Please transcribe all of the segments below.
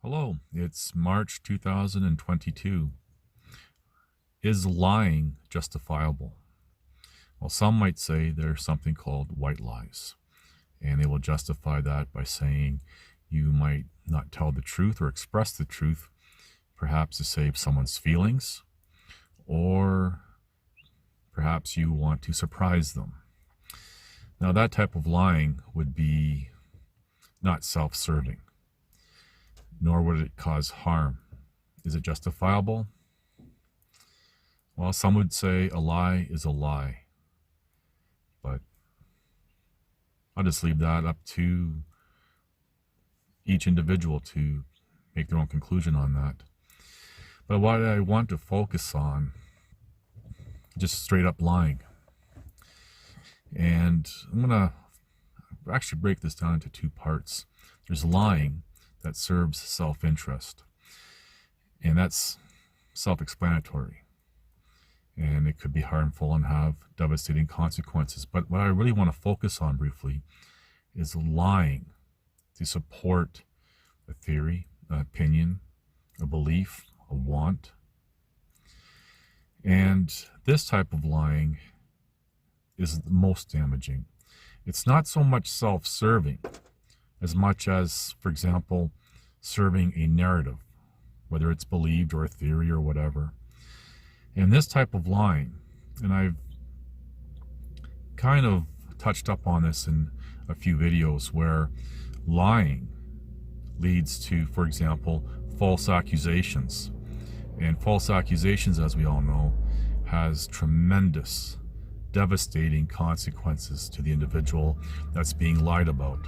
Hello, it's March 2022. Is lying justifiable? Well, some might say there's something called white lies, and they will justify that by saying you might not tell the truth or express the truth, perhaps to save someone's feelings, or perhaps you want to surprise them. Now, that type of lying would be not self-serving, nor would it cause harm. Is it justifiable? Well, some would say a lie is a lie, but I'll just leave that up to each individual to make their own conclusion on that. But what I want to focus on, just straight up lying. And I'm going to actually break this down into two parts. There's lying that serves self-interest, and that's self-explanatory. And it could be harmful and have devastating consequences. But what I really want to focus on briefly is lying to support a theory, an opinion, a belief, a want. And this type of lying is the most damaging. It's not so much self-serving as much as, for example, serving a narrative, whether it's believed or a theory or whatever. And this type of lying, and I've kind of touched up on this in a few videos, where lying leads to, for example, false accusations. And false accusations, as we all know, has tremendous, devastating consequences to the individual that's being lied about.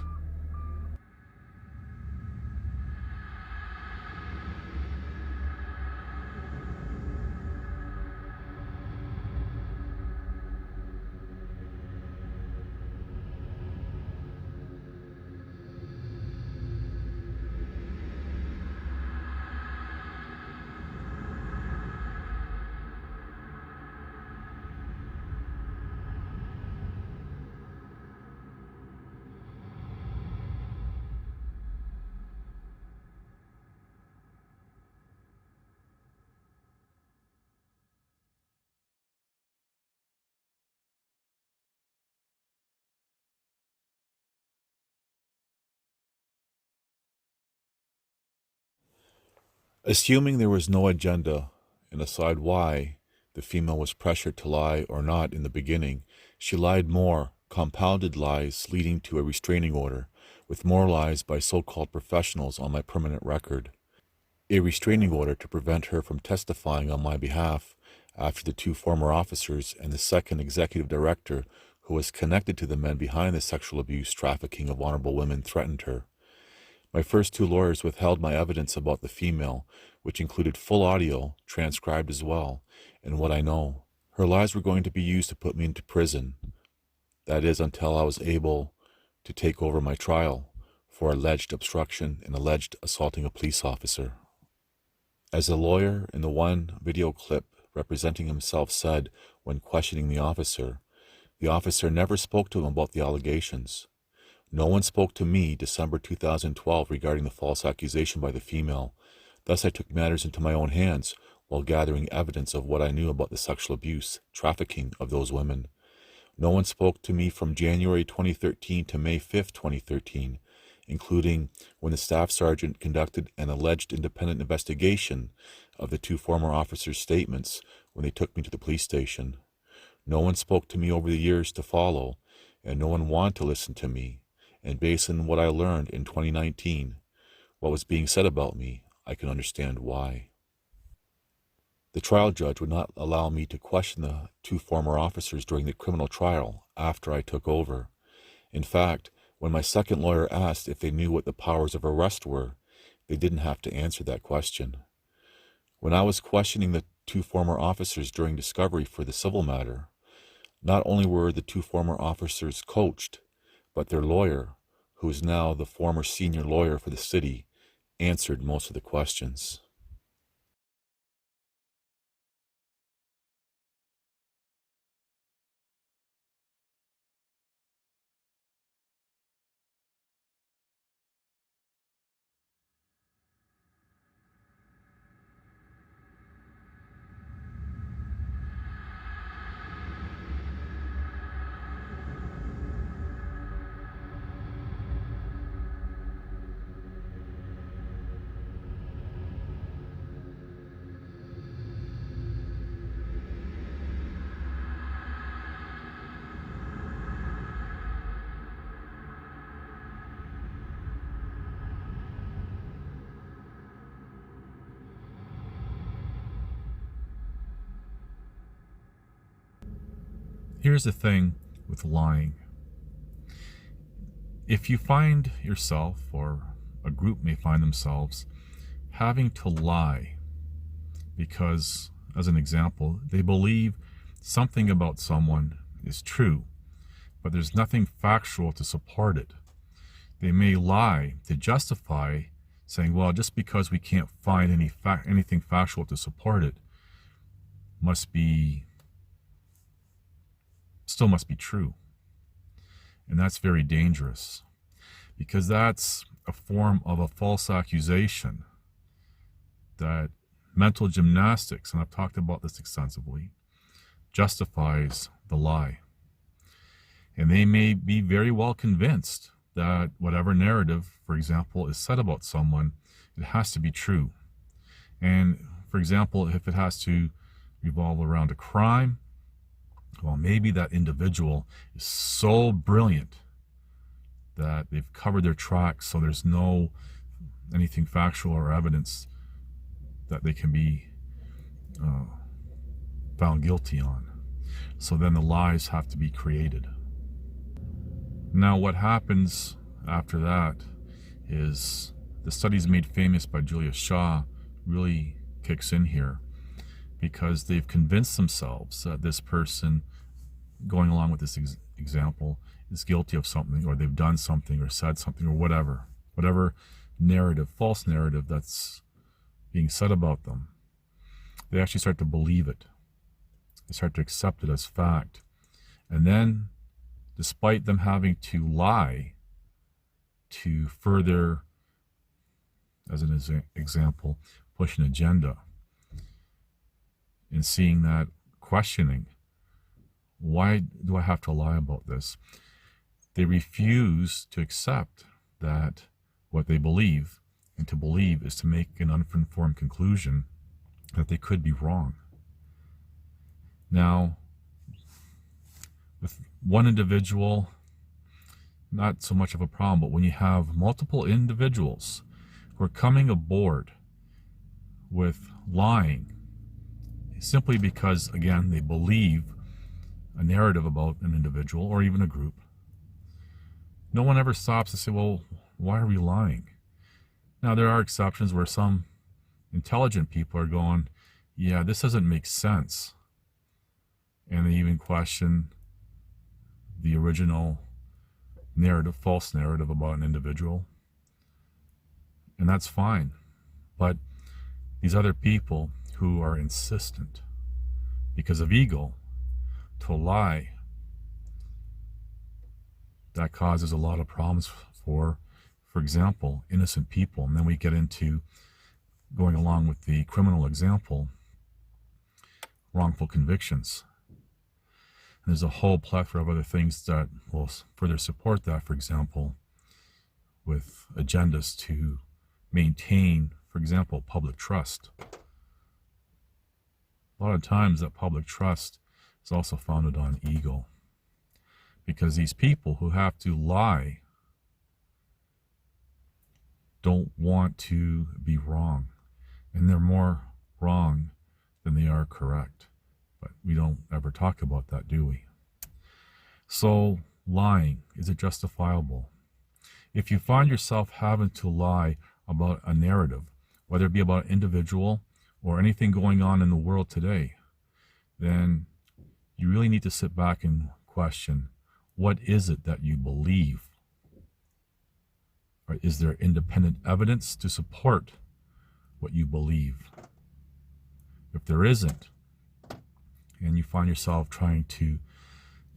Assuming there was no agenda and aside why the female was pressured to lie or not in the beginning, she lied more, compounded lies leading to a restraining order, with more lies by so-called professionals on my permanent record. A restraining order to prevent her from testifying on my behalf after the two former officers and the second executive director who was connected to the men behind the sexual abuse trafficking of vulnerable women threatened her. My first two lawyers withheld my evidence about the female, which included full audio, transcribed as well, and what I know. Her lies were going to be used to put me into prison. That is, until I was able to take over my trial for alleged obstruction and alleged assaulting a police officer. As the lawyer in the one video clip representing himself said when questioning the officer never spoke to him about the allegations. No one spoke to me December 2012 regarding the false accusation by the female. Thus I took matters into my own hands while gathering evidence of what I knew about the sexual abuse, trafficking of those women. No one spoke to me from January 2013 to May 5, 2013, including when the Staff Sargent conducted an alleged independent investigation of the two former officers' statements when they took me to the police station. No one spoke to me over the years to follow, and no one wanted to listen to me. And based on what I learned in 2019, what was being said about me, I can understand why. The trial judge would not allow me to question the two former officers during the criminal trial after I took over. In fact, when my second lawyer asked if they knew what the powers of arrest were, they didn't have to answer that question. When I was questioning the two former officers during discovery for the civil matter, not only were the two former officers coached, but their lawyer, who is now the former senior lawyer for the city, answered most of the questions. Here's the thing with lying. If you find yourself, or a group may find themselves, having to lie because, as an example, they believe something about someone is true, but there's nothing factual to support it. They may lie to justify saying, well, just because we can't find anything factual to support it, still must be true. And that's very dangerous, because that's a form of a false accusation that mental gymnastics, and I've talked about this extensively, justifies the lie. And they may be very well convinced that whatever narrative, for example, is said about someone, it has to be true. And for example, if it has to revolve around a crime, well, maybe that individual is so brilliant that they've covered their tracks, so there's no anything factual or evidence that they can be found guilty on. So then the lies have to be created. Now, what happens after that is the studies made famous by Julia Shaw really kicks in here, because they've convinced themselves that this person, going along with this example, is guilty of something, or they've done something, or said something, or whatever narrative, false narrative that's being said about them. They actually start to believe it. They start to accept it as fact. And then, despite them having to lie to further, as an example, push an agenda, and seeing that, questioning, why do I have to lie about this? They refuse to accept that what they believe, and to believe is to make an uninformed conclusion that they could be wrong. Now, with one individual, not so much of a problem, but when you have multiple individuals who are coming aboard with lying, simply because, again, they believe a narrative about an individual or even a group, no one ever stops to say, well, why are we lying? Now, there are exceptions where some intelligent people are going, yeah, this doesn't make sense. And they even question the original narrative, false narrative about an individual. And that's fine. But these other people who are insistent, because of ego, to lie, that causes a lot of problems for example, innocent people. And then we get into, going along with the criminal example, wrongful convictions. And there's a whole plethora of other things that will further support that, for example, with agendas to maintain, for example, public trust. A lot of times that public trust is also founded on ego, because these people who have to lie don't want to be wrong, and they're more wrong than they are correct. But we don't ever talk about that, do we? So, lying, is it justifiable? If you find yourself having to lie about a narrative, whether it be about an individual or anything going on in the world today, then you really need to sit back and question, what is it that you believe? Or is there independent evidence to support what you believe? If there isn't, and you find yourself trying to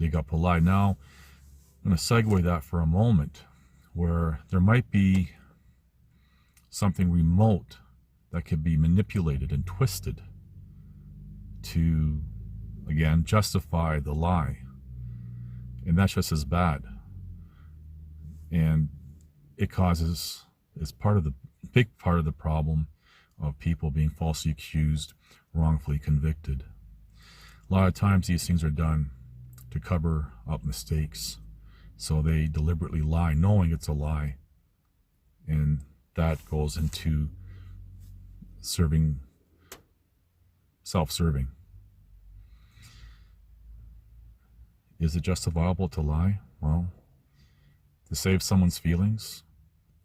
dig up a lie. Now, I'm going to segue that for a moment, where there might be something remote that could be manipulated and twisted to, again, justify the lie. And that's just as bad. And it causes, is big part of the problem of people being falsely accused, wrongfully convicted. A lot of times these things are done to cover up mistakes. So they deliberately lie, knowing it's a lie. And that goes into self-serving. Is it justifiable to lie? Well, to save someone's feelings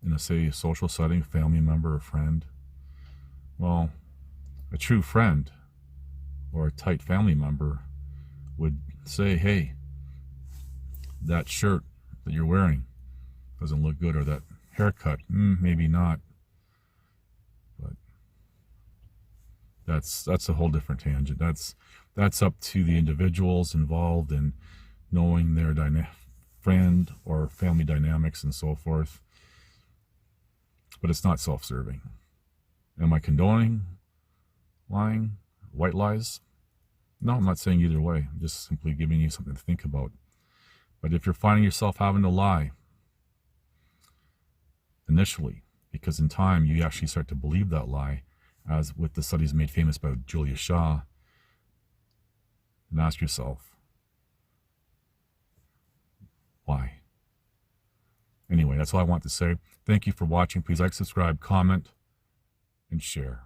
in a, say, social setting, family member or friend. Well, a true friend or a tight family member would say, hey, that shirt that you're wearing doesn't look good, or that haircut, maybe not. But that's a whole different tangent. That's up to the individuals involved in knowing their friend or family dynamics and so forth. But it's not self-serving. Am I condoning lying, white lies? No, I'm not saying either way. I'm just simply giving you something to think about. But if you're finding yourself having to lie initially, because in time you actually start to believe that lie, as with the studies made famous by Julia Shaw, and ask yourself, why? Anyway, that's all I want to say. Thank you for watching. Please like, subscribe, comment, and share.